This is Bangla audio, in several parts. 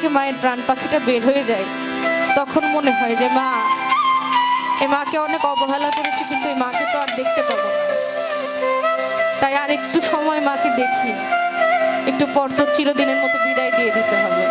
থেকে মায়ের প্রাণ পাখিটা বের হয়ে যায়, তখন মনে হয় যে মা, এই মাকে অনেক অবহেলা করেছি, কিন্তু এই মাকে তো আর দেখতে পাবো না। তাই আর একটু সময় মাকে দেখি, একটু পর তো চিরদিনের মতো বিদায় দিয়ে দিতে হবে।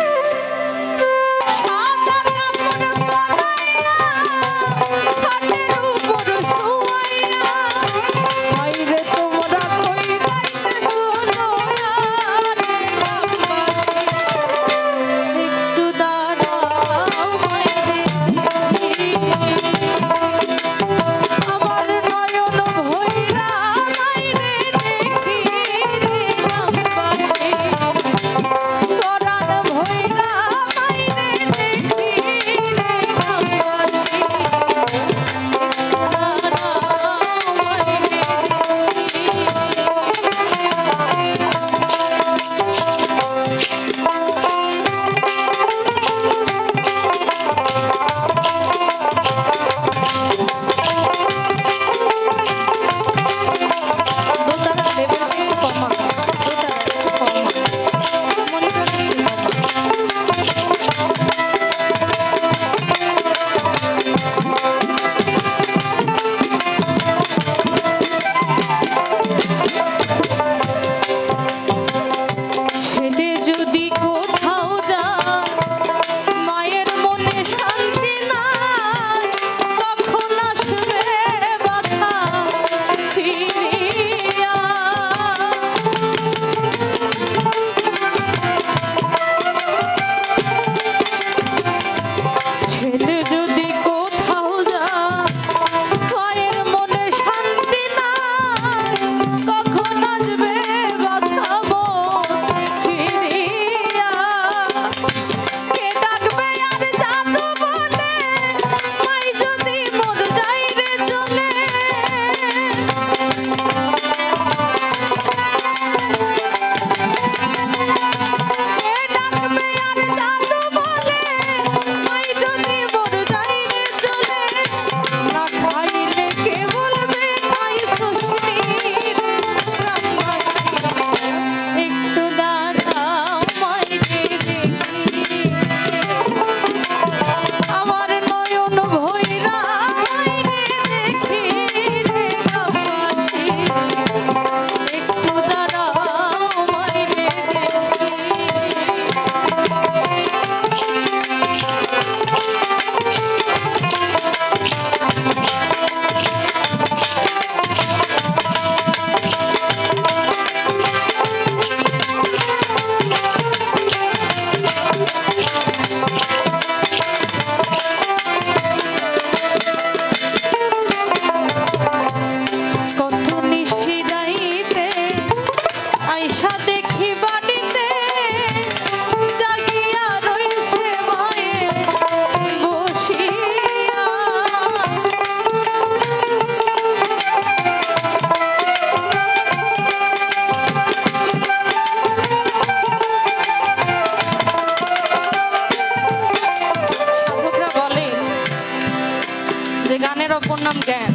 গানের অপর নাম জ্ঞান।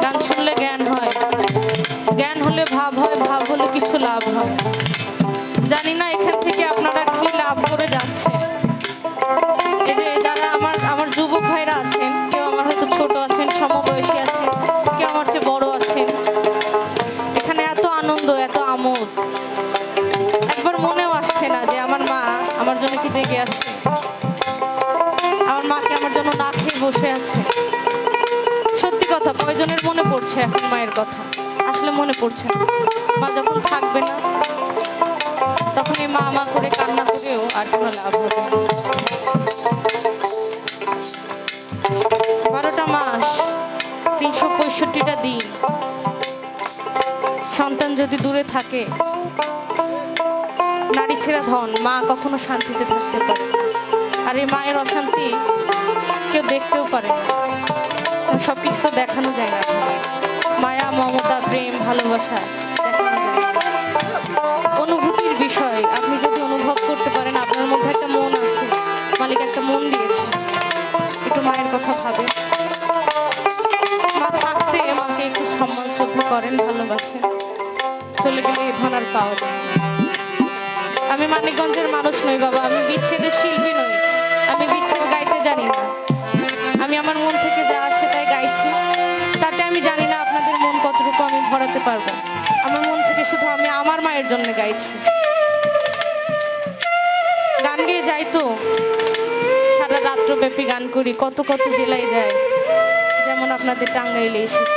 গান শুনলে জ্ঞান হয়, জ্ঞান হলে ভাব হয়, ভাব হলে কিছু লাভ হয়। জানি না এখান থেকে আপনারা কি লাভ করে যাচ্ছেন। এই যে যারা আমার যুবক ভাইরা আছেন, কেউ আমার হয়তো ছোট আছেন, সমবয়সী আছেন, কেউ আমার চেয়ে বড় আছেন, এখানে এত আনন্দ, এত আমোদ, একবার মনেও আসছে না যে আমার মা আমার জন্য কি জেগে আছে, আমার মাকে আমার জন্য না খেয়ে বসে আছে। সত্যি কথা, কয়জনের মনে পড়ছে এখন মায়ের কথা? আসলে মনে পড়ছে না। মা যখন থাকবে না, তখন এই মা মা করে কান্না করেও আর কোনো লাভ হবে না। 12টা মাস, 365টা দিন সন্তান যদি দূরে থাকে, নারী ছেড়া ধন, মা কখনো শান্তিতে থাকতে পারে। আর এই মায়ের অশান্তি কেউ দেখতেও পারে না, সবকিছু তো দেখানো যায় না। মায়া, মমতা, প্রেম, ভালোবাসা দেখানো যায় না। অনুভূতির বিষয়, আপনি যদি অনুভব করতে পারেন আপনার মধ্যে একটা মন আছে, মালিক একটা মন দিয়েছে, একটু মায়ের কথা ভাবে। মা থাকতে মাকে একটু সম্মান শ্রদ্ধা করেন, ভালোবাসেন, চলে গেলে এ ধন আর পাওয়া যায়। আমি মানিকগঞ্জের মানুষ নই বাবা, আমি বিচ্ছেদের শিল্পী নই, আমি বিচ্ছেদ গাইতে জানি না। আমি আমার মন থেকে যা আসে তাই গাইছি। তাতে আমি জানি না আপনাদের মন কতটুকু আমি ভরাতে পারবো। আমার মন থেকে শুধু আমি আমার মায়ের জন্য গাইছি। গান গেয়ে যাই তো, সারা রাত্রব্যাপী গান করি, কত কত জেলায় যায়, যেমন আপনাদের টাঙ্গাইলে এসেছি।